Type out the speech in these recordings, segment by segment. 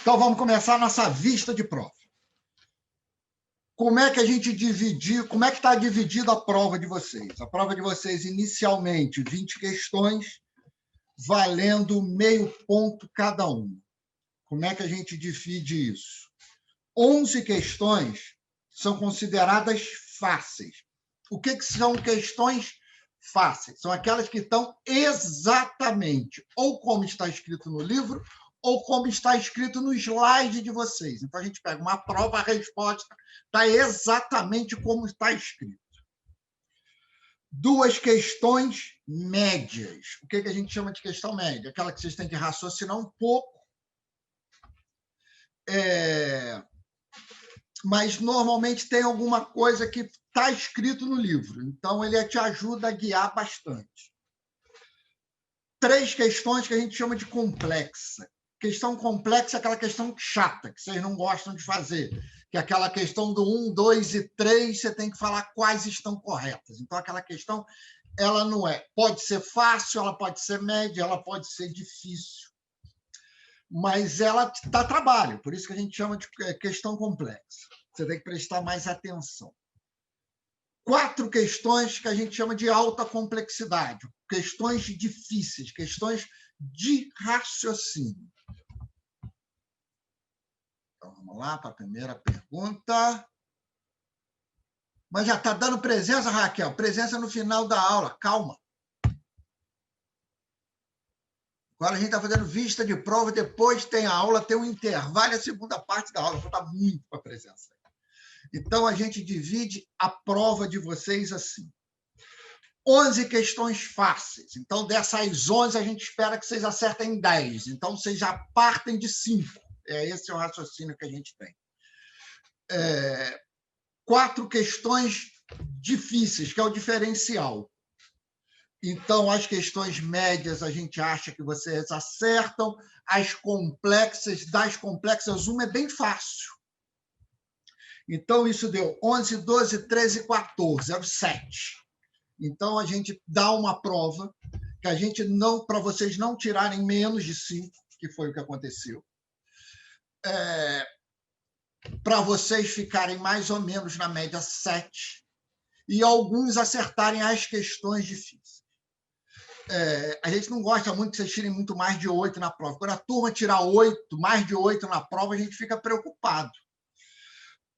Então, vamos começar a nossa vista de prova. Como é que a gente dividir, como é que está dividida a prova de vocês? A prova de vocês, inicialmente, 20 questões, valendo meio ponto cada uma. Como é que a gente divide isso? 11 questões são consideradas fáceis. O que são questões fáceis? São aquelas que estão exatamente ou como está escrito no livro ou como está escrito no slide de vocês. Então, a gente pega uma prova, a resposta está exatamente como está escrito. 2 questões médias. O que a gente chama de questão média? Aquela que vocês têm que raciocinar um pouco, mas normalmente tem alguma coisa que está escrito no livro. Então, ele te ajuda a guiar bastante. 3 questões que a gente chama de complexa. Questão complexa é aquela questão chata, que vocês não gostam de fazer, que é aquela questão do 1, 2 e 3, você tem que falar quais estão corretas. Então, aquela questão, ela não é. Pode ser fácil, ela pode ser média, ela pode ser difícil. Mas ela dá trabalho, por isso que a gente chama de questão complexa. Você tem que prestar mais atenção. 4 questões que a gente chama de alta complexidade, questões difíceis, questões de raciocínio. Então, vamos lá para a primeira pergunta. Mas já está dando presença, Raquel? Presença no final da aula. Calma. Agora a gente está fazendo vista de prova, depois tem a aula, tem um intervalo, a segunda parte da aula. Falta muito para a presença. Então, a gente divide a prova de vocês assim. 11 questões fáceis. Então, dessas 11, a gente espera que vocês acertem 10. Então, vocês já partem de 5. Esse é o raciocínio que a gente tem. 4 questões difíceis, que é o diferencial. Então, as questões médias, a gente acha que vocês acertam. As complexas, das complexas, uma é bem fácil. Então, isso deu 11, 12, 13, 14. É o 7. Então, a gente dá uma prova que a gente não, para vocês não tirarem menos de 5, que foi o que aconteceu, para vocês ficarem mais ou menos na média 7, e alguns acertarem as questões difíceis. A gente não gosta muito que vocês tirem muito mais de 8 na prova. Quando a turma tirar 8, mais de 8 na prova, a gente fica preocupado,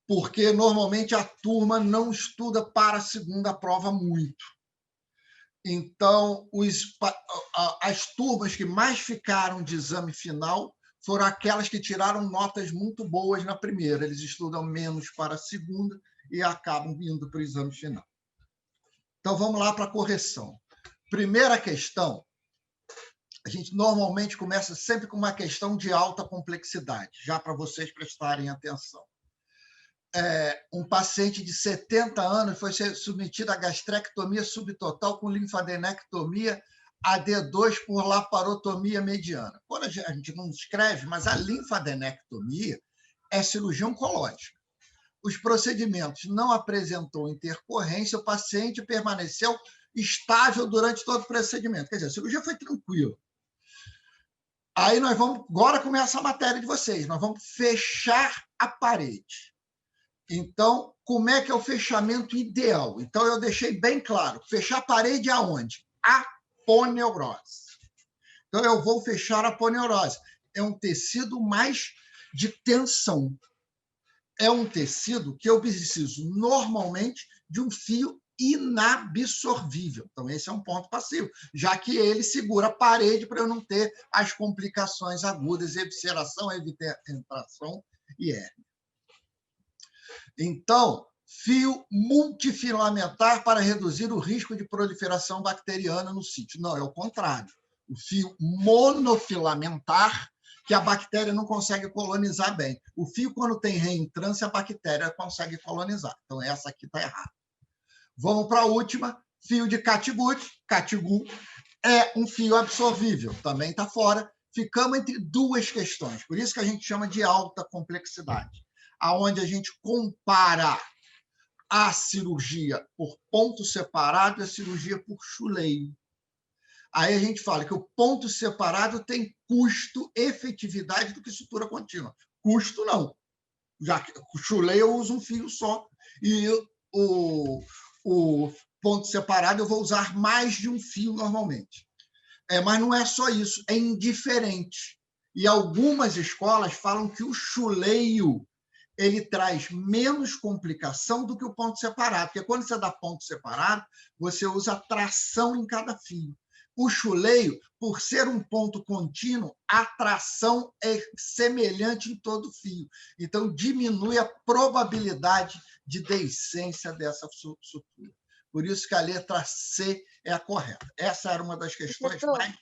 porque normalmente a turma não estuda para a segunda prova muito. Então, as turmas que mais ficaram de exame final foram aquelas que tiraram notas muito boas na primeira. Eles estudam menos para a segunda e acabam indo para o exame final. Então, vamos lá para a correção. Primeira questão, a gente normalmente começa sempre com uma questão de alta complexidade, já para vocês prestarem atenção. Um paciente de 70 anos foi submetido a gastrectomia subtotal com linfadenectomia AD2 por laparotomia mediana. Quando a gente não escreve, mas a linfadenectomia é cirurgia oncológica. Os procedimentos não apresentou intercorrência, o paciente permaneceu estável durante todo o procedimento. Quer dizer, a cirurgia foi tranquila. Aí nós vamos, agora começa a matéria de vocês, nós vamos fechar a parede. Então, como é que é o fechamento ideal? Então, eu deixei bem claro. Fechar a parede aonde? Aponeurose. Então, eu vou fechar a aponeurose. É um tecido mais de tensão. É um tecido que eu preciso, normalmente, de um fio inabsorvível. Então, esse é um ponto passivo, já que ele segura a parede para eu não ter as complicações agudas, evisceração, eviteração e hérnia. Então, fio multifilamentar para reduzir o risco de proliferação bacteriana no sítio. Não, é o contrário. O fio monofilamentar, que a bactéria não consegue colonizar bem. O fio, quando tem reentrância, a bactéria consegue colonizar. Então, essa aqui está errada. Vamos para a última. Fio de Catgut. Catgut é um fio absorvível. Também está fora. Ficamos entre 2 questões. Por isso que a gente chama de alta complexidade, aonde a gente compara a cirurgia por ponto separado e a cirurgia por chuleio. Aí a gente fala que o ponto separado tem custo, efetividade do que sutura contínua. Custo, não. Já que o chulé eu uso um fio só, e o ponto separado eu vou usar mais de um fio normalmente. Mas não é só isso, é indiferente. E algumas escolas falam que o chuleio ele traz menos complicação do que o ponto separado, porque quando você dá ponto separado, você usa tração em cada fio. O chuleio, por ser um ponto contínuo, a tração é semelhante em todo fio. Então, diminui a probabilidade de deiscência dessa sutura. Por isso que a letra C é a correta. Essa era uma das questões mais...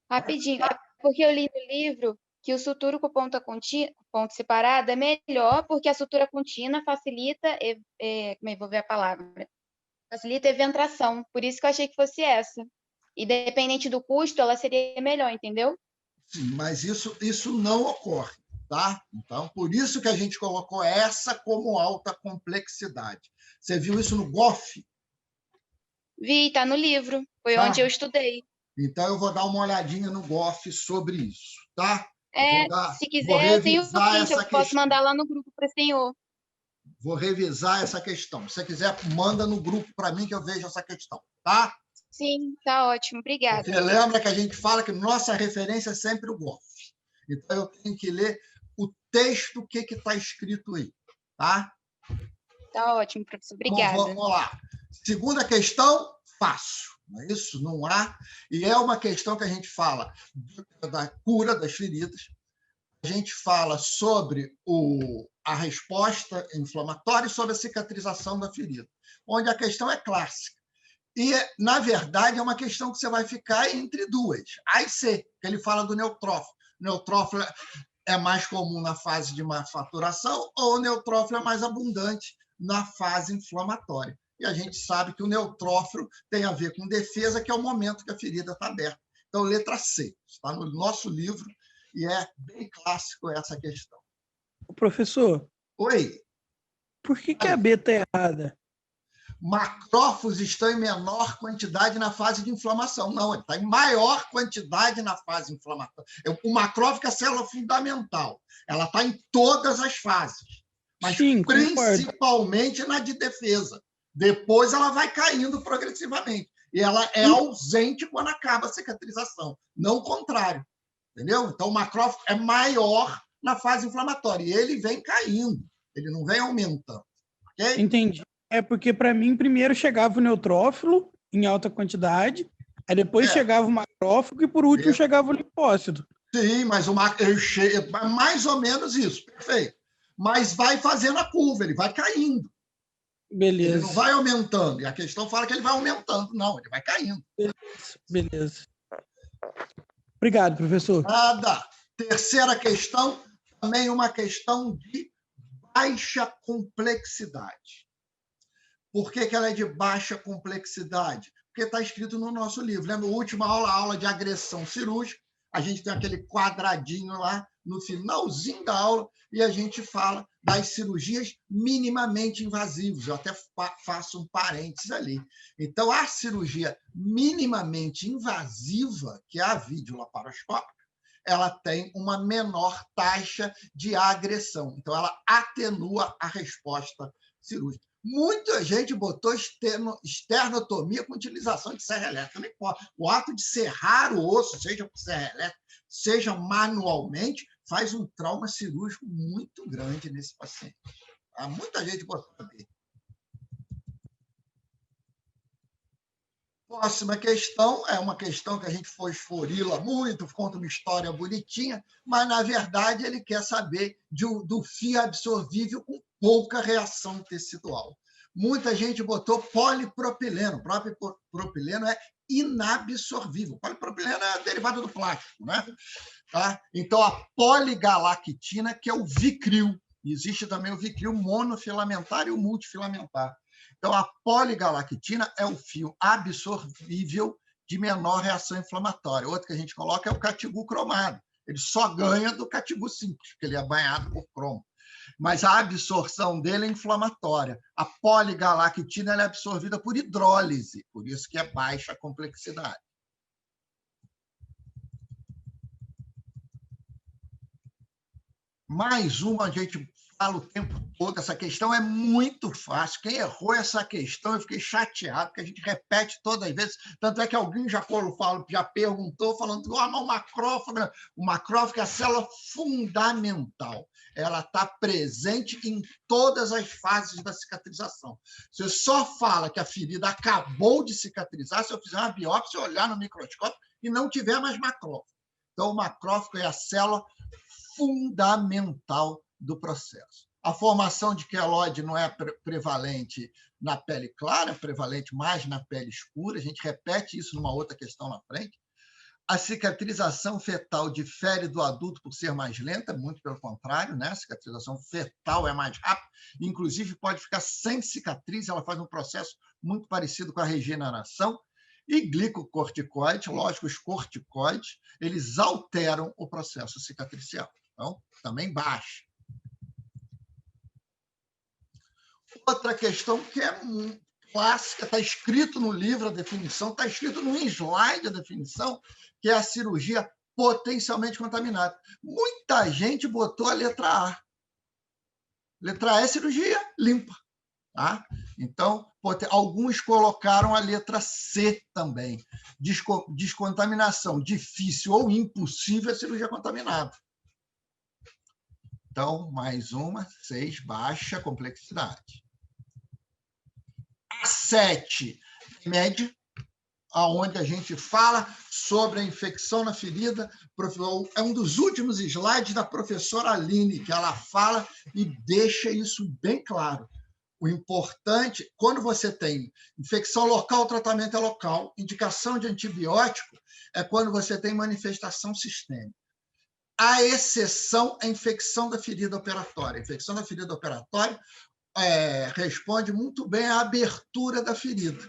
Rapidinho, é porque eu li no livro que o suturo com ponto separado é melhor porque a sutura contínua facilita, vou ver a palavra, facilita a eventração. Por isso que eu achei que fosse essa. E dependente do custo, ela seria melhor, entendeu? Sim, mas isso não ocorre, tá? Então, por isso que a gente colocou essa como alta complexidade. Você viu isso no GOF? Vi, está no livro. Foi onde eu estudei. Então, eu vou dar uma olhadinha no GOF sobre isso, tá? Se quiser, eu tenho o print, eu posso mandar lá no grupo para o senhor. Vou revisar essa questão. Se você quiser, manda no grupo para mim que eu vejo essa questão, tá? Sim, tá ótimo, obrigada. Você lembra que a gente fala que nossa referência é sempre o GOF. Então, eu tenho que ler o texto, o que está escrito aí, tá? Tá ótimo, professor, obrigada. Então, vamos lá. Segunda questão, fácil. Não é isso? Não há. E é uma questão que a gente fala da cura das feridas, a gente fala sobre a resposta inflamatória e sobre a cicatrização da ferida, onde a questão é clássica. E, na verdade, é uma questão que você vai ficar entre duas. A e C, que ele fala do neutrófilo. O neutrófilo é mais comum na fase de má faturação ou o neutrófilo é mais abundante na fase inflamatória. E a gente sabe que o neutrófilo tem a ver com defesa, que é o momento que a ferida está aberta. Então, letra C, está no nosso livro e é bem clássico essa questão. Professor. Oi. Por que a B está errada? Macrófagos estão em menor quantidade na fase de inflamação. Não, ele está em maior quantidade na fase inflamatória. O macrófago é a célula fundamental. Ela está em todas as fases, mas sim, principalmente na de defesa. Depois ela vai caindo progressivamente. E ela é ausente quando acaba a cicatrização, não o contrário. Entendeu? Então, o macrófago é maior na fase inflamatória e ele vem caindo, ele não vem aumentando. Okay? Entendi. É porque, para mim, primeiro chegava o neutrófilo em alta quantidade, aí depois chegava o macrófago e, por último, chegava o linfócito. Sim, mas mais ou menos isso, perfeito. Mas vai fazendo a curva, ele vai caindo. Beleza. Ele não vai aumentando. E a questão fala que ele vai aumentando. Não, ele vai caindo. Beleza. Obrigado, professor. Nada. Terceira questão, também uma questão de baixa complexidade. Por que ela é de baixa complexidade? Porque está escrito no nosso livro. Lembra? A última aula, a aula de agressão cirúrgica, a gente tem aquele quadradinho lá no finalzinho da aula e a gente fala das cirurgias minimamente invasivas. Eu até faço um parênteses ali. Então, a cirurgia minimamente invasiva, que é a videolaparoscópica, ela tem uma menor taxa de agressão. Então, ela atenua a resposta cirúrgica. Muita gente botou esternotomia com utilização de serra elétrica. Não importa. O ato de serrar o osso, seja por serra elétrica, seja manualmente, faz um trauma cirúrgico muito grande nesse paciente. Muita gente botou também. Próxima questão é uma questão que a gente fosforila muito, conta uma história bonitinha, mas, na verdade, ele quer saber do fio absorvível com pouca reação tecidual. Muita gente botou polipropileno. O próprio propileno é inabsorvível. Polipropileno é derivado do plástico, né? Tá? Então, a poligalactina, que é o Vicril. Existe também o Vicril monofilamentar e o multifilamentar. Então, a poligalactina é o fio absorvível de menor reação inflamatória. Outro que a gente coloca é o catigu cromado. Ele só ganha do catigu simples, porque ele é banhado por cromo. Mas a absorção dele é inflamatória. A poligalactina ela é absorvida por hidrólise, por isso que é baixa a complexidade. Mais uma, a gente fala o tempo todo, essa questão é muito fácil. Quem errou essa questão, eu fiquei chateado, porque a gente repete todas as vezes, tanto é que alguém já perguntou, falando que o macrófago é a célula fundamental. Ela está presente em todas as fases da cicatrização. Você só fala que a ferida acabou de cicatrizar se eu fizer uma biópsia, olhar no microscópio e não tiver mais macrófago. Então, o macrófago é a célula fundamental do processo. A formação de queloide não é prevalente na pele clara, é prevalente mais na pele escura. A gente repete isso numa outra questão na frente. A cicatrização fetal difere do adulto por ser mais lenta, muito pelo contrário, né? A cicatrização fetal é mais rápida, inclusive pode ficar sem cicatriz, ela faz um processo muito parecido com a regeneração. E glicocorticoides, lógico, os corticoides, eles alteram o processo cicatricial. Então, também baixa. Outra questão que é clássica, está escrito no livro a definição, está escrito no slide a definição, que é a cirurgia potencialmente contaminada. Muita gente botou a letra A. Letra A é cirurgia limpa. Tá? Então, alguns colocaram a letra C também. Descontaminação difícil ou impossível é cirurgia contaminada. Então, mais uma, 6, baixa complexidade. A 7, média, onde a gente fala sobre a infecção na ferida. É um dos últimos slides da professora Aline, que ela fala e deixa isso bem claro. O importante, quando você tem infecção local, o tratamento é local. Indicação de antibiótico é quando você tem manifestação sistêmica. A exceção é a infecção da ferida operatória. A infecção da ferida operatória responde muito bem à abertura da ferida.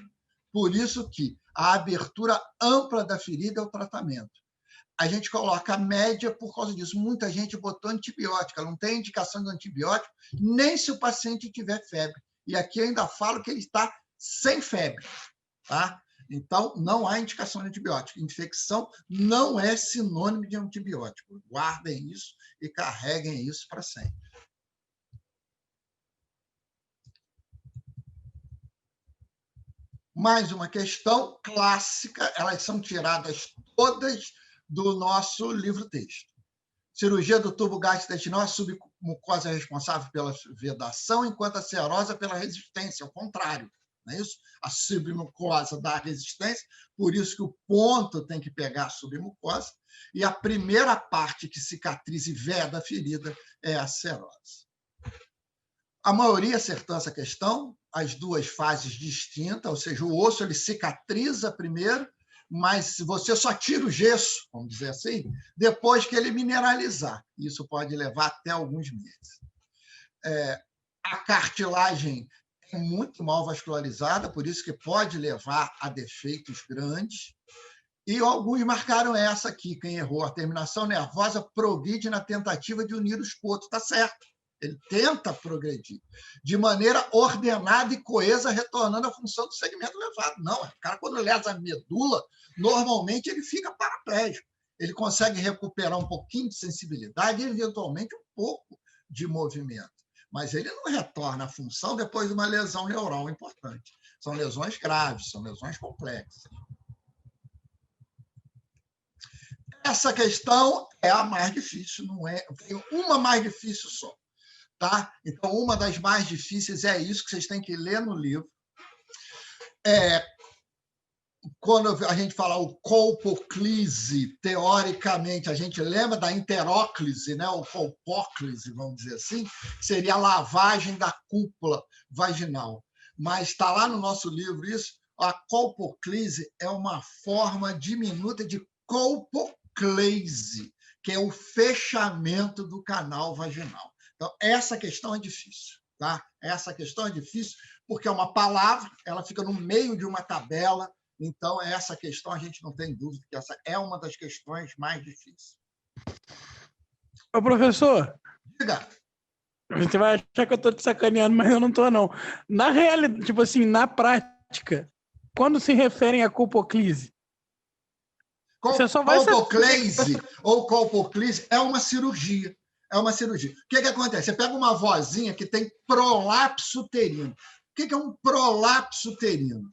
Por isso que a abertura ampla da ferida é o tratamento. A gente coloca a média por causa disso. Muita gente botou antibiótico, ela não tem indicação de antibiótico, nem se o paciente tiver febre. E aqui eu ainda falo que ele está sem febre. Tá? Então, não há indicação de antibiótico. Infecção não é sinônimo de antibiótico. Guardem isso e carreguem isso para sempre. Mais uma questão clássica, elas são tiradas todas do nosso livro-texto. Cirurgia do tubo gastrointestinal, a submucosa é responsável pela vedação, enquanto a serosa pela resistência, ao contrário. Não é isso? A submucosa dá resistência, por isso que o ponto tem que pegar a submucosa, e a primeira parte que cicatriza e veda a ferida é a serose. A maioria acertou essa questão, as duas fases distintas, ou seja, o osso ele cicatriza primeiro, mas você só tira o gesso, vamos dizer assim, depois que ele mineralizar. Isso pode levar até alguns meses. A cartilagem é muito mal vascularizada, por isso que pode levar a defeitos grandes. E alguns marcaram essa aqui, quem errou. A terminação nervosa progride na tentativa de unir os pontos. Está certo. Ele tenta progredir de maneira ordenada e coesa, retornando à função do segmento levado. Não, o cara, quando lesa a medula, normalmente ele fica paraplégico. Ele consegue recuperar um pouquinho de sensibilidade e, eventualmente, um pouco de movimento. Mas ele não retorna à função depois de uma lesão neural importante. São lesões graves, são lesões complexas. Essa questão é a mais difícil, não é? Tem uma mais difícil só. Tá? Então, uma das mais difíceis é isso que vocês têm que ler no livro. Quando a gente fala o colpoclise, teoricamente, a gente lembra da interóclise, né? O colpóclise, vamos dizer assim, seria a lavagem da cúpula vaginal. Mas está lá no nosso livro isso. A colpoclise é uma forma diminuta de colpoclase, que é o fechamento do canal vaginal. Então, essa questão é difícil. Tá? Essa questão é difícil porque é uma palavra, ela fica no meio de uma tabela. Então, essa questão a gente não tem dúvida que essa é uma das questões mais difíceis. Ô, professor, diga. Você vai achar que eu tô te sacaneando, mas eu não tô, não. Na realidade, tipo assim, na prática, quando se referem a colpoclise, você só vai saber. Colpoclise ou colpoclise é uma cirurgia. É uma cirurgia. O que acontece? Você pega uma vozinha que tem prolapso uterino. O que é um prolapso uterino?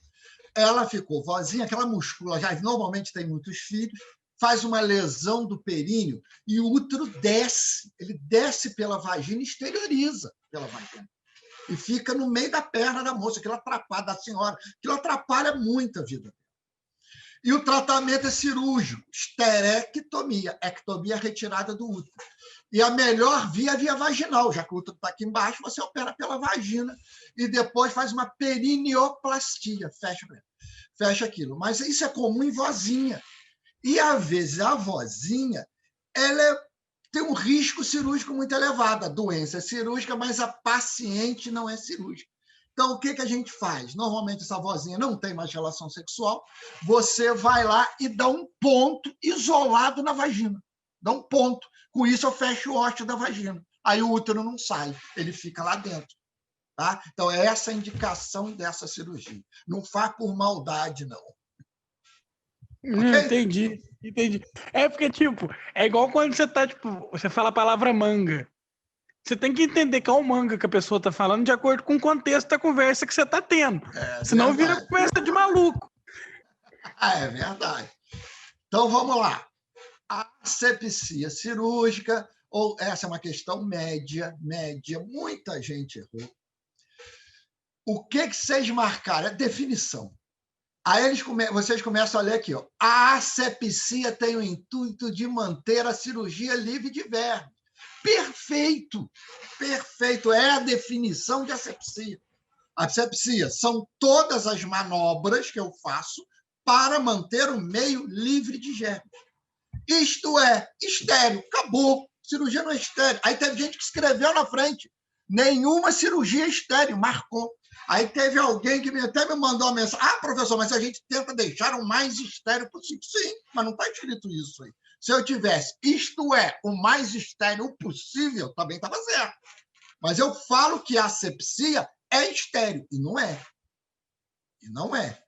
Ela ficou vozinha, aquela múscula já normalmente tem muitos filhos, faz uma lesão do períneo e o útero desce. Ele desce pela vagina e exterioriza pela vagina. E fica no meio da perna da moça, aquilo atrapalha, da senhora. Aquilo atrapalha muito a vida. E o tratamento é cirúrgico, esterectomia, ectomia retirada do útero. E a melhor via é a via vaginal, já que o útero está aqui embaixo, você opera pela vagina e depois faz uma perineoplastia, fecha aquilo. Mas isso é comum em vozinha. E, às vezes, a vozinha tem um risco cirúrgico muito elevado. A doença é cirúrgica, mas a paciente não é cirúrgica. Então, o que a gente faz? Normalmente, essa vozinha não tem mais relação sexual, você vai lá e dá um ponto isolado na vagina. Dá um ponto. Com isso, eu fecho o ósseo da vagina. Aí o útero não sai, ele fica lá dentro. Tá? Então, é essa a indicação dessa cirurgia. Não faz por maldade, não. Okay? Entendi. É porque, tipo, é igual quando você tá, tipo, você fala a palavra manga. Você tem que entender qual manga que a pessoa está falando de acordo com o contexto da conversa que você está tendo. Senão vira conversa de maluco. É verdade. Então, vamos lá. A asepsia cirúrgica, ou essa é uma questão média, muita gente errou. O que vocês marcaram? É definição. Aí vocês começam a ler aqui. Ó. A asepsia tem o intuito de manter a cirurgia livre de vermes. Perfeito! Perfeito! É a definição de asepsia. Asepsia são todas as manobras que eu faço para manter o meio livre de germes. Isto é estéril. Acabou. Cirurgia não é estéril. Aí teve gente que escreveu na frente. Nenhuma cirurgia é estéril. Marcou. Aí teve alguém que até me mandou uma mensagem. Ah, professor, mas a gente tenta deixar o mais estéril possível. Sim, mas não está escrito isso aí. Se eu tivesse, isto é, o mais estéril possível, também estava certo. Mas eu falo que a asepsia é estéril. E não é. E não é.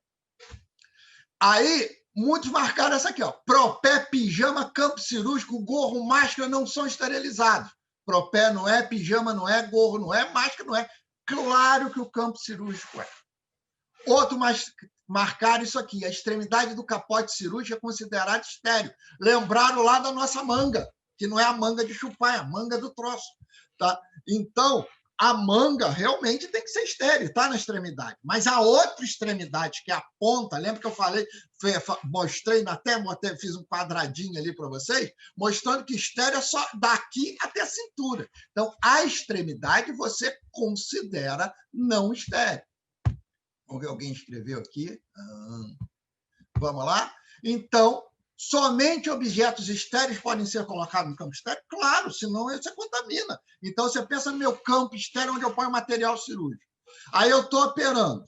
Aí, muitos marcaram essa aqui, ó. Propé, pijama, campo cirúrgico, gorro, máscara não são esterilizados. Propé não é, pijama não é, gorro não é, máscara não é. Claro que o campo cirúrgico é. Outro marcaram isso aqui. A extremidade do capote cirúrgico é considerada estéril. Lembraram lá da nossa manga, que não é a manga de chupar, é a manga do troço. Tá? Então, a manga realmente tem que ser estéril, está na extremidade. Mas a outra extremidade, que é a ponta, lembra que eu falei, mostrei, até fiz um quadradinho ali para vocês, mostrando que estéril é só daqui até a cintura. Então, a extremidade você considera não estéril. Vamos ver, alguém escreveu aqui. Vamos lá? Então, somente objetos estéreis podem ser colocados no campo estéril? Claro, senão você contamina. Então, você pensa no meu campo estéril, onde eu ponho material cirúrgico. Aí eu estou operando.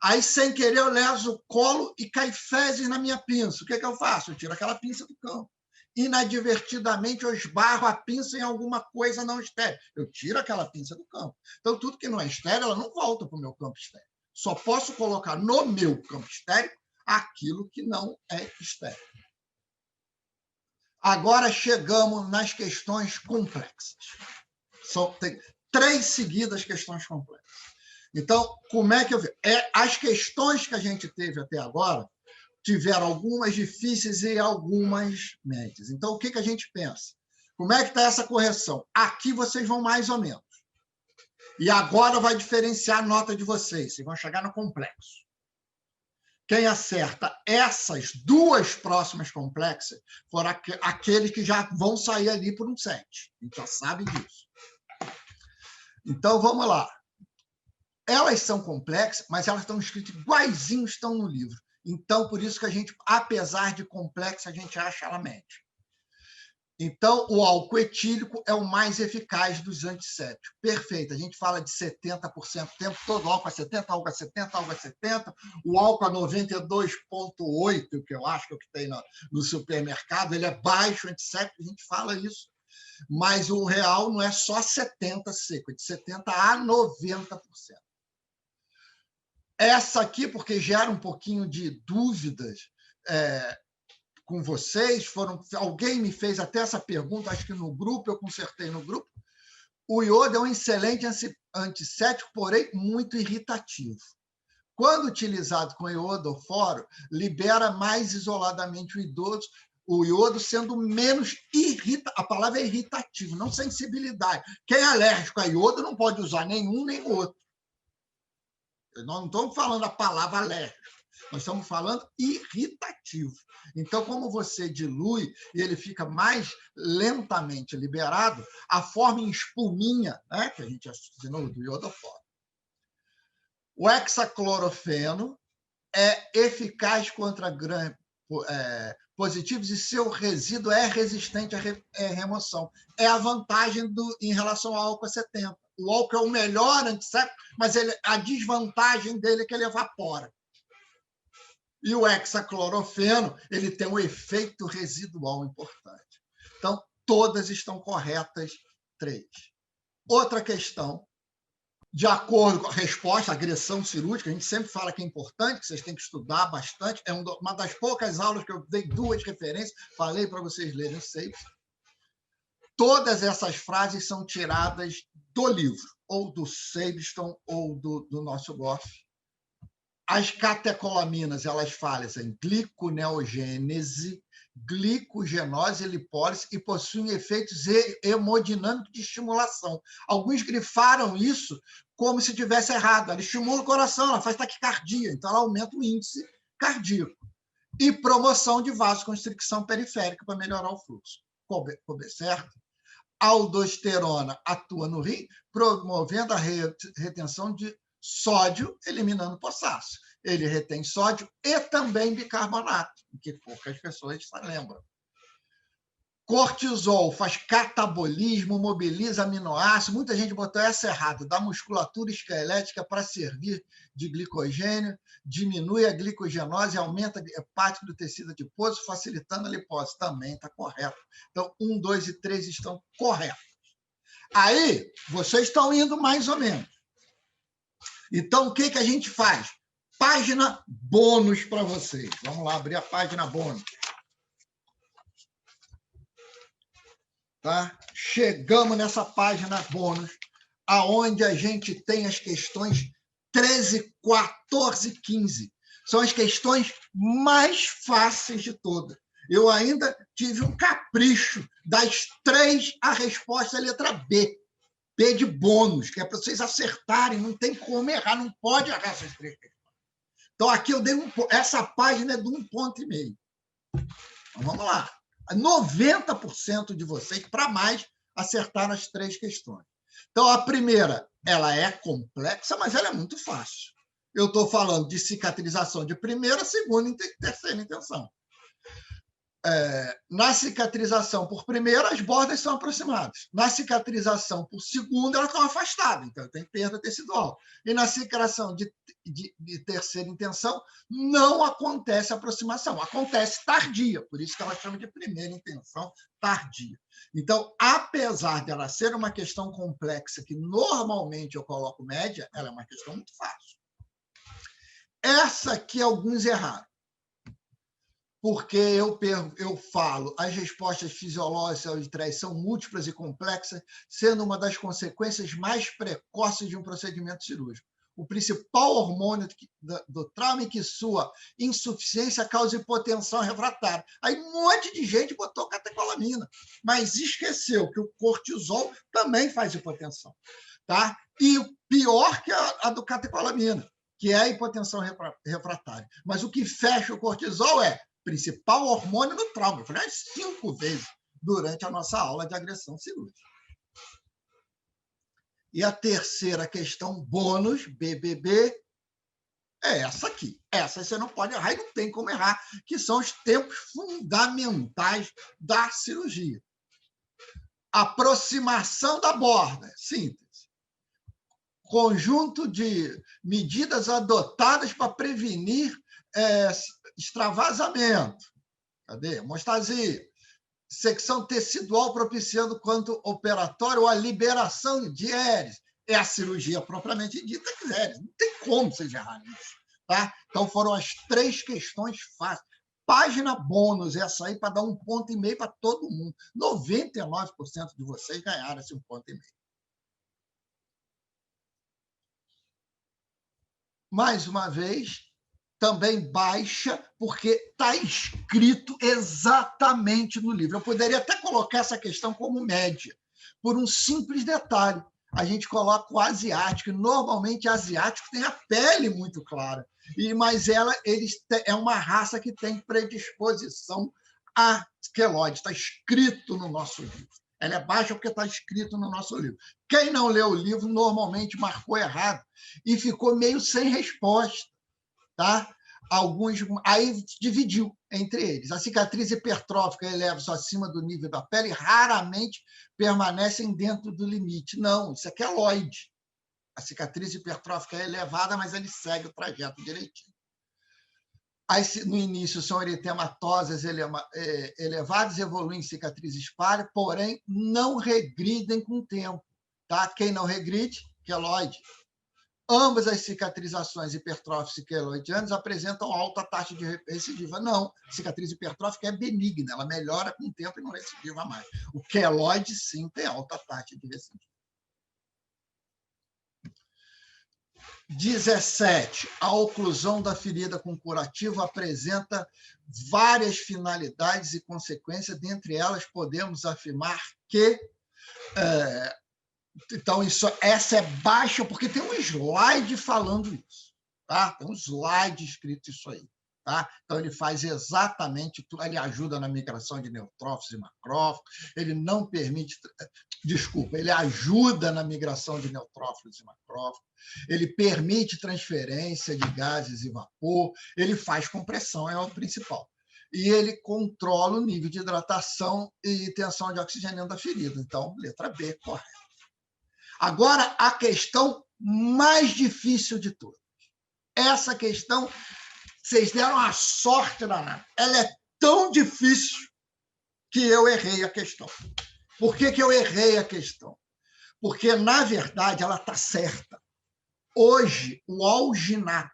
Aí, sem querer, eu leso o colo e cai fezes na minha pinça. O que eu faço? Eu tiro aquela pinça do campo. Inadvertidamente, eu esbarro a pinça em alguma coisa não estéril. Eu tiro aquela pinça do campo. Então, tudo que não é estéril, ela não volta para o meu campo estéril. Só posso colocar no meu campo estéril aquilo que não é estéril. Agora chegamos nas questões complexas. Tem 3 seguidas questões complexas. Então, como é que eu vejo? As questões que a gente teve até agora tiveram algumas difíceis e algumas médias. Então, o que a gente pensa? Como é que está essa correção? Aqui vocês vão mais ou menos. E agora vai diferenciar a nota de vocês. Vocês vão chegar no complexo. Quem acerta essas 2 próximas complexas foram aqueles que já vão sair ali por um 7. A gente já sabe disso. Então, vamos lá. Elas são complexas, mas elas estão escritas iguaizinho estão no livro. Então, por isso que a gente, apesar de complexa, a gente acha ela média. Então, o álcool etílico é o mais eficaz dos antissépticos. Perfeito. A gente fala de 70% o tempo todo, álcool a 70, álcool a 70, álcool a 70. O álcool a 92,8, que eu acho que é o que tem no supermercado, ele é baixo antisséptico, a gente fala isso. Mas o real não é só 70% seco, é de 70% a 90%. Essa aqui, porque gera um pouquinho de dúvidas com vocês, alguém me fez até essa pergunta, acho que no grupo, eu consertei no grupo. O iodo é um excelente antisséptico, porém muito irritativo. Quando utilizado com iodoforo, libera mais isoladamente o iodo, sendo menos a palavra é irritativo, não sensibilidade. Quem é alérgico a iodo não pode usar nenhum nem outro. Nós não estamos falando a palavra alérgico, nós estamos falando irritativo. Então, como você dilui e ele fica mais lentamente liberado, a forma em espuminha, né, que a gente ensinou do iodoforo. O hexaclorofeno é eficaz contra positivos e seu resíduo é resistente à remoção. É a vantagem em relação ao álcool 70. O álcool é o melhor antisséptico, mas a desvantagem dele é que ele evapora. E o hexaclorofeno, ele tem um efeito residual importante. Então, todas estão corretas, 3. Outra questão, de acordo com a resposta, agressão cirúrgica, a gente sempre fala que é importante, que vocês têm que estudar bastante, é uma das poucas aulas que eu dei 2 referências, falei para vocês lerem o SAPES. Todas essas frases são tiradas do livro, ou do Sabiston, ou do nosso Goff. As catecolaminas, elas falam em gliconeogênese, glicogenose e lipólise e possuem efeitos hemodinâmicos de estimulação. Alguns grifaram isso como se tivesse errado. Ela estimula o coração, ela faz taquicardia, então ela aumenta o índice cardíaco. E promoção de vasoconstricção periférica para melhorar o fluxo. Certo? A aldosterona atua no rim, promovendo a retenção de sódio, eliminando potássio. Ele retém sódio e também bicarbonato, que poucas pessoas se lembram. Cortisol faz catabolismo, mobiliza aminoácidos. Muita gente botou essa errado, dá musculatura esquelética para servir de glicogênio, diminui a glicogenose, aumenta a hepática do tecido adiposo, facilitando a lipose. Também está correto. Então, 1, 2 e 3 estão corretos. Aí, vocês estão indo mais ou menos. Então, o que a gente faz? Página bônus para vocês. Vamos lá, abrir a página bônus. Tá? Chegamos nessa página bônus, aonde a gente tem as questões 13, 14, 15. São as questões mais fáceis de todas. Eu ainda tive um capricho. Das 3, a resposta é a letra B. B de bônus, que é para vocês acertarem, não tem como errar, não pode errar essas 3 questões. Então, aqui eu dei essa página é de 1,5 ponto. Então, vamos lá. 90% de vocês, para mais, acertaram as 3 questões. Então, a primeira, ela é complexa, mas ela é muito fácil. Eu estou falando de cicatrização de primeira, segunda e terceira intenção. Na cicatrização por primeira, as bordas são aproximadas. Na cicatrização por segunda, elas estão afastadas, então tem perda tecidual. E na cicatrização de terceira intenção, não acontece aproximação, acontece tardia, por isso que ela chama de primeira intenção tardia. Então, apesar de ela ser uma questão complexa, que normalmente eu coloco média, ela é uma questão muito fácil. Essa aqui alguns erraram. Porque eu falo, as respostas fisiológicas ao estresse são múltiplas e complexas, sendo uma das consequências mais precoces de um procedimento cirúrgico. O principal hormônio do trauma é que sua insuficiência causa hipotensão refratária. Aí um monte de gente botou catecolamina, mas esqueceu que o cortisol também faz hipotensão. Tá? E pior que a do catecolamina, que é a hipotensão refratária. Mas o que fecha o cortisol é principal hormônio no trauma. Eu falei 5 vezes durante a nossa aula de agressão cirúrgica. E a terceira questão, bônus, BBB, é essa aqui. Essa você não pode errar e não tem como errar, que são os tempos fundamentais da cirurgia. Aproximação da borda, síntese. Conjunto de medidas adotadas para prevenir extravasamento. Cadê? Hemostasia. secção tecidual propiciando quanto operatório ou a liberação de hélices. É a cirurgia propriamente dita de hélices. Não tem como vocês errarem isso. Tá? Então, foram as 3 questões fáceis. Página bônus, essa aí, para dar 1,5 ponto para todo mundo. 99% de vocês ganharam esse 1,5 ponto. Mais uma vez, também baixa, porque está escrito exatamente no livro. Eu poderia até colocar essa questão como média, por um simples detalhe. A gente coloca o asiático, e normalmente o asiático tem a pele muito clara, mas é uma raça que tem predisposição a queloide, está escrito no nosso livro. Ela é baixa porque está escrito no nosso livro. Quem não leu o livro normalmente marcou errado e ficou meio sem resposta. Tá? Aí dividiu entre eles. A cicatriz hipertrófica eleva-se acima do nível da pele, raramente permanecem dentro do limite. Não, isso é queloide. A cicatriz hipertrófica é elevada, mas ele segue o trajeto direitinho. Aí, no início, são eritematoses elevadas, evoluem em cicatrizes páreas, porém, não regridem com o tempo. Tá? Quem não regride, queloide. Ambas as cicatrizações hipertróficas e queloidianas apresentam alta taxa de recidiva. Não, a cicatriz hipertrófica é benigna, ela melhora com o tempo e não recidiva mais. O queloide, sim, tem alta taxa de recidiva. 17. A oclusão da ferida com curativo apresenta várias finalidades e consequências, dentre elas podemos afirmar que... Então, essa é baixa, porque tem um slide falando isso. Tá? Tem um slide escrito isso aí. Tá? Então, ele faz exatamente tudo. Ele ajuda na migração de neutrófilos e macrófagos, ele não permite... Desculpa, ele ajuda na migração de neutrófilos e macrófagos, ele permite transferência de gases e vapor, ele faz compressão, é o principal. E ele controla o nível de hidratação e tensão de oxigênio da ferida. Então, letra B, correta. Agora, a questão mais difícil de todas. Essa questão, vocês deram a sorte danada. Ela é tão difícil que eu errei a questão. Por que eu errei a questão? Porque, na verdade, ela está certa. Hoje, o alginato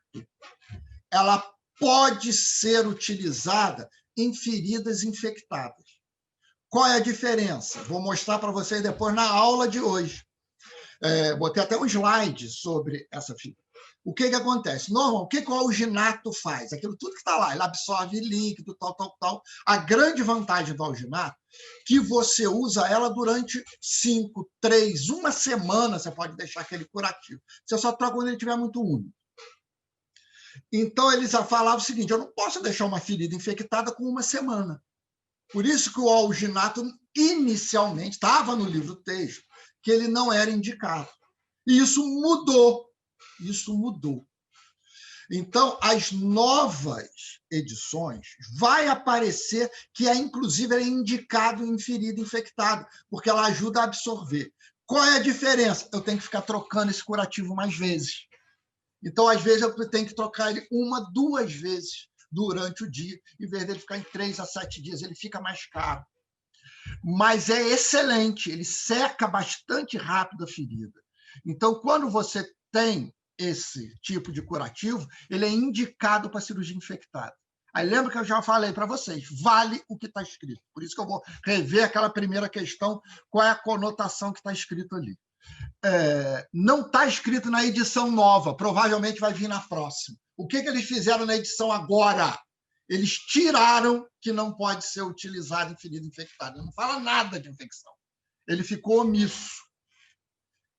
ela pode ser utilizada em feridas infectadas. Qual é a diferença? Vou mostrar para vocês depois na aula de hoje. Botei até um slide sobre essa ferida. O que acontece? Normal, o que o alginato faz? Aquilo tudo que está lá, ele absorve líquido, tal. A grande vantagem do alginato é que você usa ela durante 5, 3, uma semana, você pode deixar aquele curativo. Você só troca quando ele estiver muito úmido. Então, eles falavam o seguinte, eu não posso deixar uma ferida infectada com uma semana. Por isso que o alginato, inicialmente, estava no livro texto, que ele não era indicado. E isso mudou. Isso mudou. Então, as novas edições vai aparecer que, inclusive, é indicado em ferida infectada, porque ela ajuda a absorver. Qual é a diferença? Eu tenho que ficar trocando esse curativo mais vezes. Então, às vezes, eu tenho que trocar ele 1, 2 vezes durante o dia, em vez dele ficar em 3 a 7 dias, ele fica mais caro. Mas é excelente, ele seca bastante rápido a ferida. Então, quando você tem esse tipo de curativo, ele é indicado para cirurgia infectada. Aí lembra que eu já falei para vocês, vale o que está escrito. Por isso que eu vou rever aquela primeira questão, qual é a conotação que está escrito ali. Não está escrito na edição nova, provavelmente vai vir na próxima. O que eles fizeram na edição agora? Eles tiraram que não pode ser utilizado em ferida infectada. Ele não fala nada de infecção. Ele ficou omisso.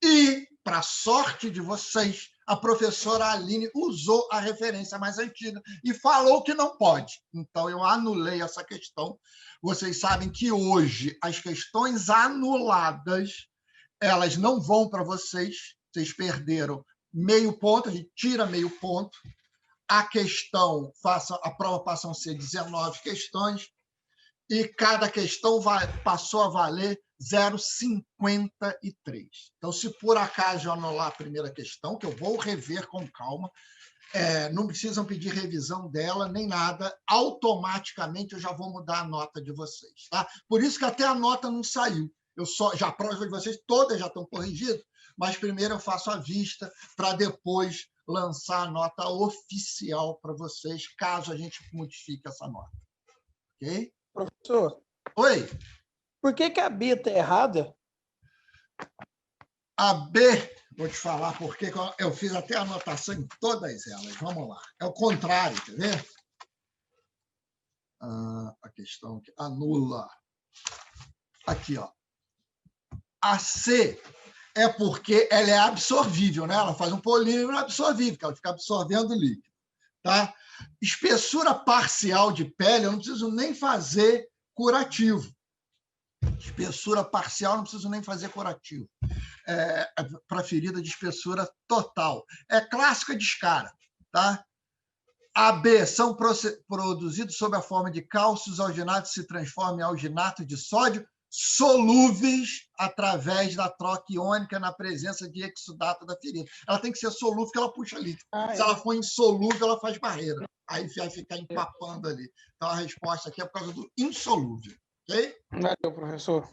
E, para sorte de vocês, a professora Aline usou a referência mais antiga e falou que não pode. Então, eu anulei essa questão. Vocês sabem que hoje as questões anuladas elas não vão para vocês. Vocês perderam meio ponto, a gente tira meio ponto. A prova passam a ser 19 questões e cada questão passou a valer 0,53. Então, se por acaso eu anular a primeira questão, que eu vou rever com calma, não precisam pedir revisão dela, nem nada. Automaticamente eu já vou mudar a nota de vocês. Tá? Por isso que até a nota não saiu. Já a prova de vocês todas já estão corrigidas, mas primeiro eu faço a vista para depois lançar a nota oficial para vocês, caso a gente modifique essa nota. Ok? Professor. Oi. Por que a B está errada? A B, vou te falar porque eu fiz até a anotação em todas elas. Vamos lá. É o contrário, quer ver? A questão que anula. Aqui, ó. A C é porque ela é absorvível, né? Ela faz um polímero absorvível, que ela fica absorvendo líquido. Tá? Espessura parcial de pele, eu não preciso nem fazer curativo. Espessura parcial, não preciso nem fazer curativo. Para ferida de espessura total. É clássica descara. Tá? A B são produzidos sob a forma de cálcios alginatos que se transformam em alginato de sódio solúveis através da troca iônica na presença de exudato da ferida. Ela tem que ser solúvel, porque ela puxa líquido. Se ela for insolúvel, ela faz barreira. Aí vai ficar empapando ali. Então, a resposta aqui é por causa do insolúvel. Ok? Valeu, professor.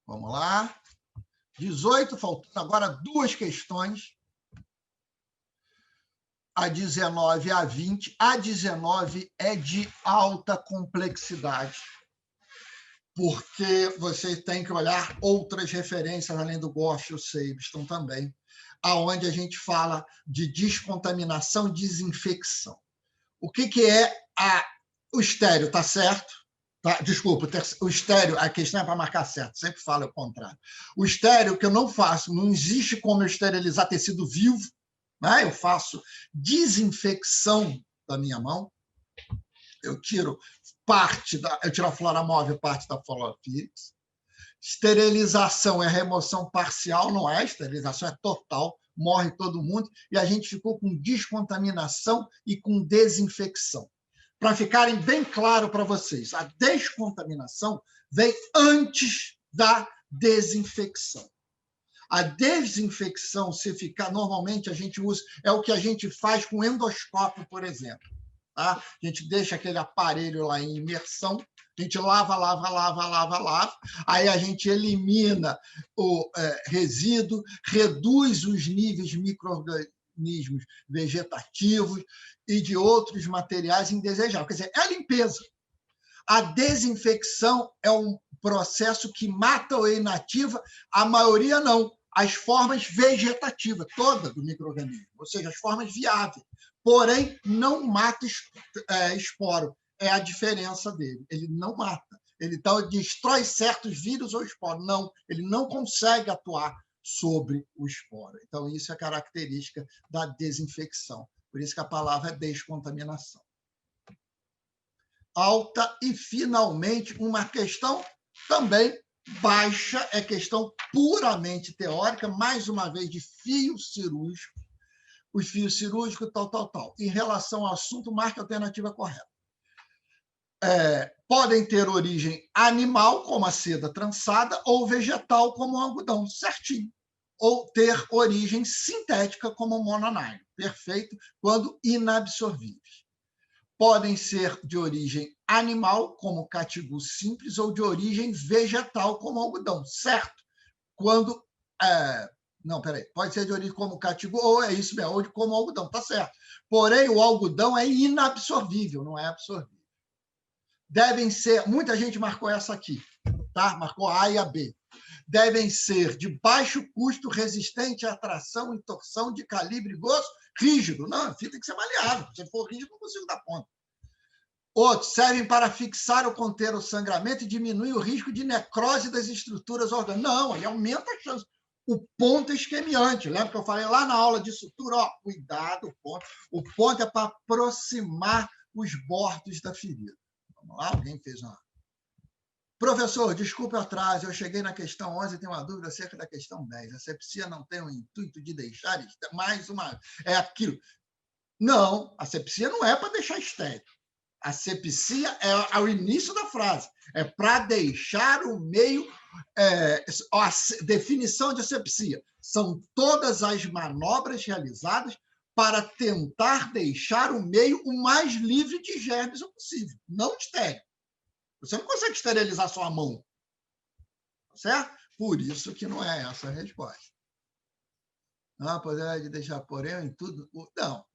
Vamos lá. 18, faltando agora 2 questões. A 19 e a 20. A 19 é de alta complexidade, porque vocês têm que olhar outras referências, além do Goff e o Sabiston também, aonde a gente fala de descontaminação e desinfecção. O que é o estéreo, tá certo? Tá? Desculpa, o estéreo, a questão é para marcar certo, sempre falo o contrário. O estéreo que eu não faço, não existe como eu esterilizar tecido vivo, né? Eu faço desinfecção da minha mão, eu tiro a flora móvel, parte da flora fixa. Esterilização é remoção parcial, não é? Esterilização é total, morre todo mundo, e a gente ficou com descontaminação e com desinfecção. Para ficarem bem claro para vocês, a descontaminação vem antes da desinfecção. A desinfecção, se ficar, normalmente a gente usa, é o que a gente faz com endoscópio, por exemplo. Tá? A gente deixa aquele aparelho lá em imersão, a gente lava, aí a gente elimina o resíduo, reduz os níveis de micro-organismos vegetativos e de outros materiais indesejáveis. Quer dizer, é a limpeza. A desinfecção é um processo que mata ou inativa, a maioria não, as formas vegetativas, toda do micro-organismo, ou seja, as formas viáveis. Porém, não mata esporo. É a diferença dele. Ele não mata. Ele destrói certos vírus ou esporos. Não, ele não consegue atuar sobre o esporo. Então, isso é característica da desinfecção. Por isso que a palavra é descontaminação. Alta e, finalmente, uma questão também baixa, é questão puramente teórica, mais uma vez de fio cirúrgico. Os fios cirúrgicos, tal. Em relação ao assunto, marque a alternativa correta. Podem ter origem animal, como a seda trançada, ou vegetal, como o algodão, certinho. Ou ter origem sintética, como o mononylon, perfeito, quando inabsorvíveis. Podem ser de origem animal, como catigu simples, ou de origem vegetal, como algodão, certo? Quando... pode ser de origem como catigu, ou é isso mesmo, ou como algodão, tá certo. Porém, o algodão é inabsorvível, não é absorvível. Devem ser, muita gente marcou essa aqui, tá? Marcou a A e a B. Devem ser de baixo custo, resistente à tração e torção, de calibre grosso, rígido. Não, a fita tem que ser maleável. Se for rígido, não consigo dar ponta. Outros servem para fixar ou conter o sangramento e diminuir o risco de necrose das estruturas orgânicas. Não, aí aumenta a chance. O ponto é isquemiante. Lembra que eu falei lá na aula de sutura? Ó, cuidado, o ponto. O ponto é para aproximar os bordos da ferida. Vamos lá? Alguém fez uma... Professor, desculpe o atraso, eu cheguei na questão 11 e tenho uma dúvida acerca da questão 10. A sepsia não tem o intuito de deixar mais uma... É aquilo. Não, a sepsia não é para deixar estéril. A sepsia é ao início da frase. É para deixar o meio A definição de asepsia são todas as manobras realizadas para tentar deixar o meio o mais livre de germes possível, não estéril. Você não consegue esterilizar sua mão, certo? Por isso que não é essa a resposta. Não, poder deixar, porém, em tudo... Não.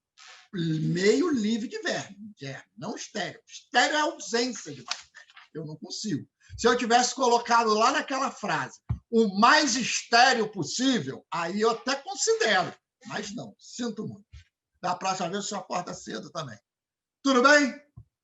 Meio livre de verme, não estéril. Estéril é a ausência de bactéria. Eu não consigo. Se eu tivesse colocado lá naquela frase o mais estéril possível, aí eu até considero, mas não, sinto muito. Da próxima vez, o senhor acorda cedo também. Tudo bem?